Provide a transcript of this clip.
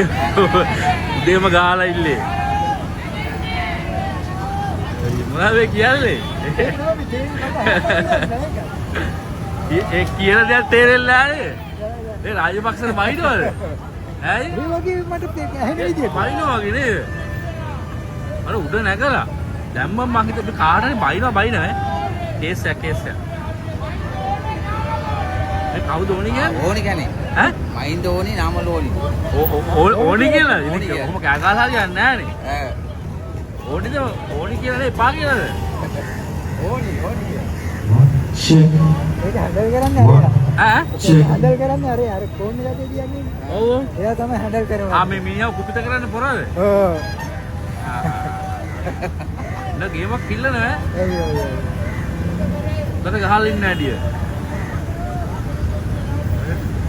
උදේම ගහලා ඉල්ලේ. මොනවද කියන්නේ? ඒ කියන දේ තේරෙන්නේ නැහැ. ඒ රාජපක්ෂට බයිනවද? ඇයි? ඒ වගේ මට ඇහෙන විදියට. බයිනවා වගේ නේද? අර උඩ නැගලා දැම්මම මං හිතුවා කාටරි බයිනවා ඈ. කේස් එක. ඒ කවුද ඕනි කියන්නේ? ඕනි කියන්නේ. ඈ? මයින්ද ඕනි නාම ලෝනි. ඕනි කියලා. ඉතින් කොහොම කෑගහලා හරියන්නේ නැහනේ. ඕනිද ඕනි කියලා එපා කියලාද? ඕනි. ඒක හැන්ඩල් කරන්නේ අර. ඈ? හැන්ඩල් කරන්නේ අර ෆෝන් එකේ තියන්නේ. ඔව්. එයා තමයි හැන්ඩල් කරන්නේ. මේ මීයා කුපිත කරන්න පොරද? ඔව්. නෑ ගේමක් කිල්ල නෑ. ඔව්. උඩට ගහලා ඉන්න ඇඩිය.